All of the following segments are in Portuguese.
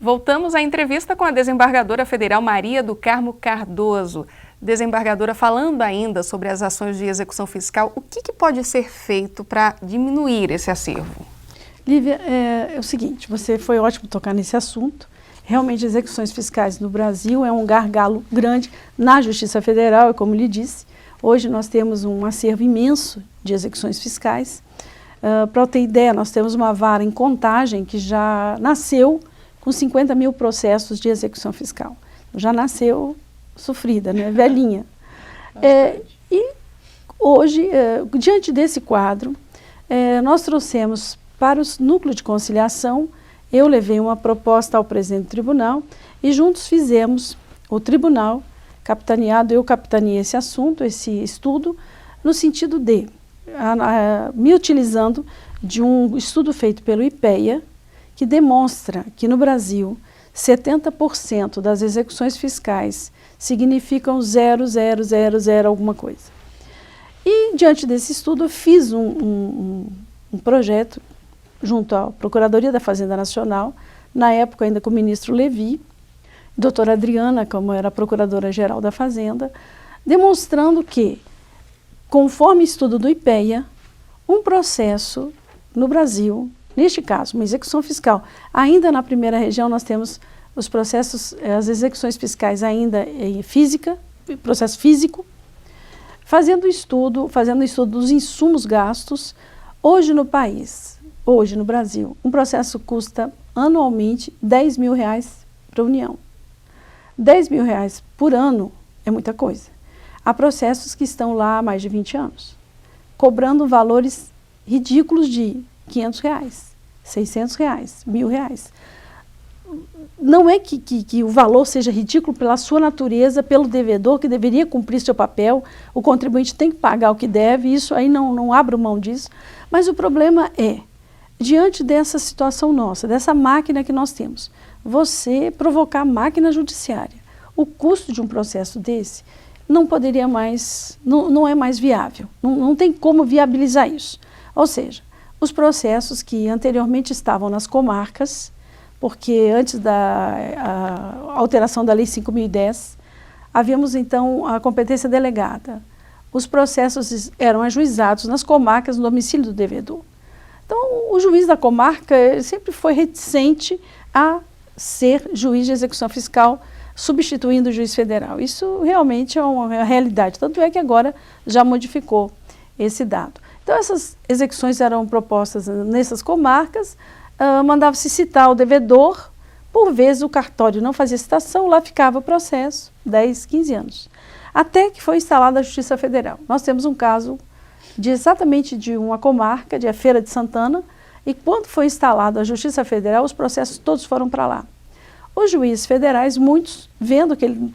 Voltamos à entrevista com a desembargadora federal Maria do Carmo Cardoso. Desembargadora, falando ainda sobre as ações de execução fiscal, o que pode ser feito para diminuir esse acervo? Lívia, é o seguinte, você foi ótimo tocar nesse assunto. Realmente, execuções fiscais no Brasil é um gargalo grande na Justiça Federal, e como lhe disse, hoje nós temos um acervo imenso de execuções fiscais. Para eu ter ideia, nós temos uma vara em Contagem que já nasceu com 50 mil processos de execução fiscal. Já nasceu sofrida, né? Velhinha. E hoje, diante desse quadro, nós trouxemos para os núcleos de conciliação, eu levei uma proposta ao presidente do tribunal e juntos fizemos o tribunal, capitaneado, eu capitaneei esse assunto, esse estudo, no sentido de, me utilizando de um estudo feito pelo IPEA, que demonstra que no Brasil 70% das execuções fiscais significam 0,000 alguma coisa. E diante desse estudo eu fiz um projeto junto à Procuradoria da Fazenda Nacional, na época ainda com o ministro Levi, doutora Adriana, como era a Procuradora-Geral da Fazenda, demonstrando que, conforme estudo do IPEA, um processo no Brasil, neste caso, uma execução fiscal, ainda na primeira região nós temos os processos, as execuções fiscais ainda em física, processo físico, fazendo estudo dos insumos gastos. Hoje no país, hoje no Brasil, um processo custa anualmente R$10 mil para a União. R$10 mil por ano é muita coisa. Há processos que estão lá há mais de 20 anos, cobrando valores ridículos de R$500, R$600, R$1.000. Não é que o valor seja ridículo pela sua natureza, pelo devedor que deveria cumprir seu papel, o contribuinte tem que pagar o que deve, isso aí não abro mão disso, mas o problema é, diante dessa situação nossa, dessa máquina que nós temos, você provocar máquina judiciária, o custo de um processo desse não poderia mais, não é mais viável, não tem como viabilizar isso. Ou seja, os processos que anteriormente estavam nas comarcas, porque antes da alteração da Lei 5.010, havíamos então a competência delegada. Os processos eram ajuizados nas comarcas, no domicílio do devedor. Então, o juiz da comarca sempre foi reticente a ser juiz de execução fiscal, substituindo o juiz federal. Isso realmente é uma realidade, tanto é que agora já modificou esse dado. Então, essas execuções eram propostas nessas comarcas, mandava-se citar o devedor, por vezes o cartório não fazia citação, lá ficava o processo, 10, 15 anos. Até que foi instalada a Justiça Federal. Nós temos um caso exatamente de uma comarca, de Feira de Santana, e quando foi instalada a Justiça Federal, os processos todos foram para lá. Os juízes federais, muitos, vendo aquele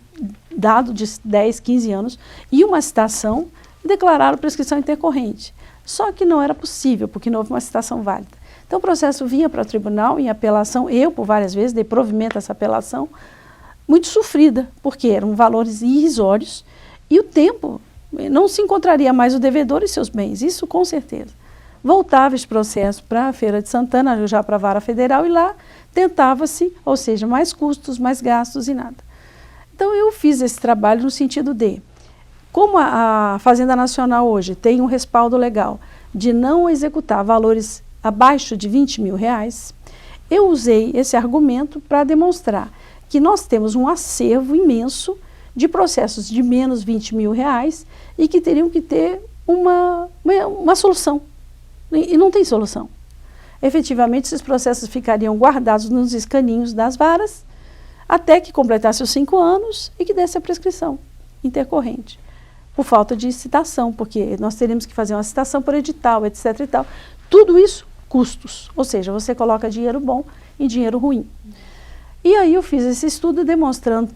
dado de 10, 15 anos e uma citação, declararam prescrição intercorrente. Só que não era possível, porque não houve uma citação válida. Então o processo vinha para o tribunal em apelação, eu por várias vezes dei provimento a essa apelação, muito sofrida, porque eram valores irrisórios e o tempo, não se encontraria mais o devedor e seus bens, isso com certeza. Voltava esse processo para a Feira de Santana, já para a Vara Federal, e lá tentava-se, ou seja, mais custos, mais gastos e nada. Então eu fiz esse trabalho no sentido de, como a Fazenda Nacional hoje tem um respaldo legal de não executar valores abaixo de R$20 mil, eu usei esse argumento para demonstrar que nós temos um acervo imenso de processos de menos R$20 mil e que teriam que ter uma solução. E não tem solução. Efetivamente, esses processos ficariam guardados nos escaninhos das varas até que completasse os 5 anos e que desse a prescrição intercorrente, por falta de citação, porque nós teríamos que fazer uma citação por edital, etc. e tal. Tudo isso, custos, ou seja, você coloca dinheiro bom em dinheiro ruim. E aí eu fiz esse estudo demonstrando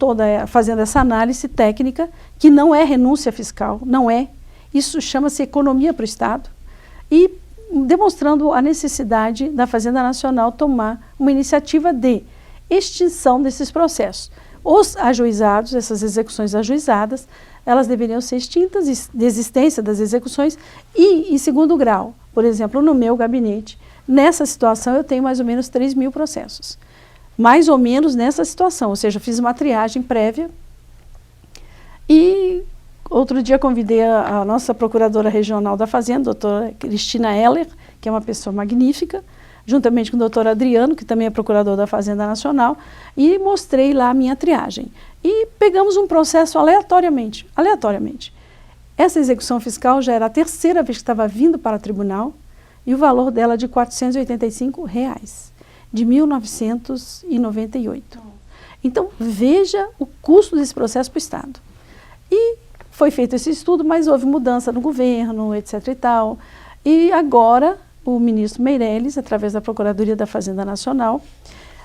fazendo essa análise técnica, que não é renúncia fiscal, não é. Isso chama-se economia para o Estado. E demonstrando a necessidade da Fazenda Nacional tomar uma iniciativa de extinção desses processos. Os ajuizados, essas execuções ajuizadas, elas deveriam ser extintas, desistência das execuções e, em segundo grau, por exemplo, no meu gabinete, nessa situação eu tenho mais ou menos 3 mil processos. mais ou menos nessa situação, ou seja, eu fiz uma triagem prévia e outro dia convidei a nossa procuradora regional da Fazenda, a doutora Cristina Heller, que é uma pessoa magnífica, juntamente com o doutor Adriano, que também é procurador da Fazenda Nacional, e mostrei lá a minha triagem. E pegamos um processo aleatoriamente. Essa execução fiscal já era a terceira vez que estava vindo para o tribunal, e o valor dela de R$ 485, de 1998. Então, veja o custo desse processo para o Estado. E foi feito esse estudo, mas houve mudança no governo, etc. e tal. E agora, o ministro Meirelles, através da Procuradoria da Fazenda Nacional,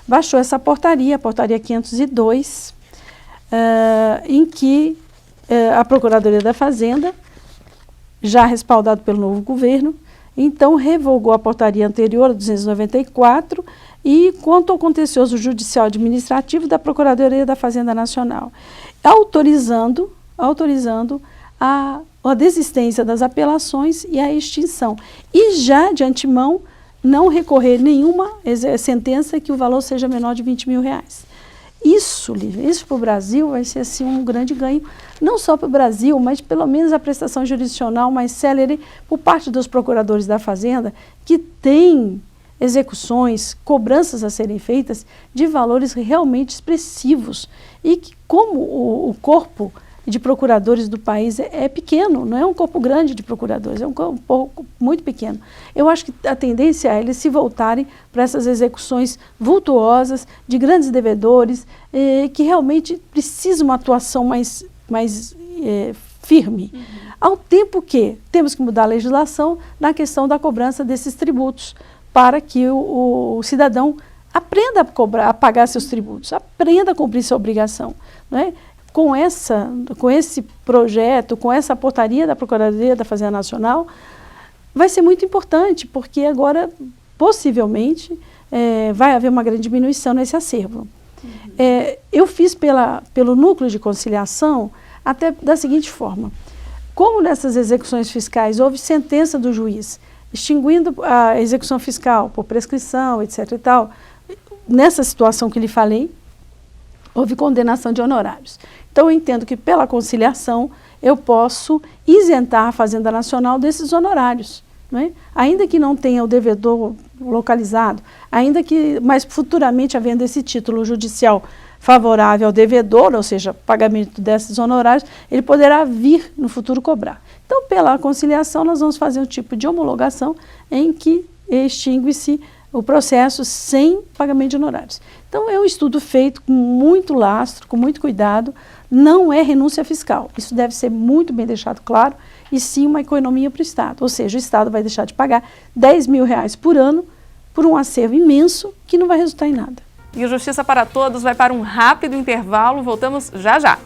baixou essa portaria, a portaria 502, em que a Procuradoria da Fazenda, já respaldado pelo novo governo, então revogou a portaria anterior, 294, e quanto ao contencioso judicial administrativo da Procuradoria da Fazenda Nacional, autorizando a desistência das apelações e a extinção. E já de antemão não recorrer nenhuma sentença que o valor seja menor de R$20 mil. Isso para o Brasil vai ser assim, um grande ganho, não só para o Brasil, mas pelo menos a prestação jurisdicional mais célere por parte dos procuradores da Fazenda, que têm execuções, cobranças a serem feitas de valores realmente expressivos. E que, como o corpo de procuradores do país é pequeno, não é um corpo grande de procuradores, é um corpo muito pequeno. Eu acho que a tendência é eles se voltarem para essas execuções vultuosas, de grandes devedores, que realmente precisam uma atuação mais firme. Ao tempo que temos que mudar a legislação na questão da cobrança desses tributos, para que o cidadão aprenda a pagar seus tributos, aprenda a cumprir sua obrigação, não é? Com esse projeto, com essa portaria da Procuradoria da Fazenda Nacional, vai ser muito importante, porque agora, possivelmente, vai haver uma grande diminuição nesse acervo. Eu fiz pelo núcleo de conciliação até da seguinte forma: como nessas execuções fiscais houve sentença do juiz extinguindo a execução fiscal por prescrição, etc. e tal, nessa situação que lhe falei, houve condenação de honorários. Então, eu entendo que pela conciliação eu posso isentar a Fazenda Nacional desses honorários, não é? Ainda que não tenha o devedor localizado, mas futuramente havendo esse título judicial favorável ao devedor, ou seja, pagamento desses honorários, ele poderá vir no futuro cobrar. Então, pela conciliação, nós vamos fazer um tipo de homologação em que extingue-se o processo sem pagamento de honorários. Então, é um estudo feito com muito lastro, com muito cuidado, não é renúncia fiscal. Isso deve ser muito bem deixado claro, e sim uma economia para o Estado. Ou seja, o Estado vai deixar de pagar R$10 mil por ano por um acervo imenso que não vai resultar em nada. E o Justiça para Todos vai para um rápido intervalo, voltamos já já.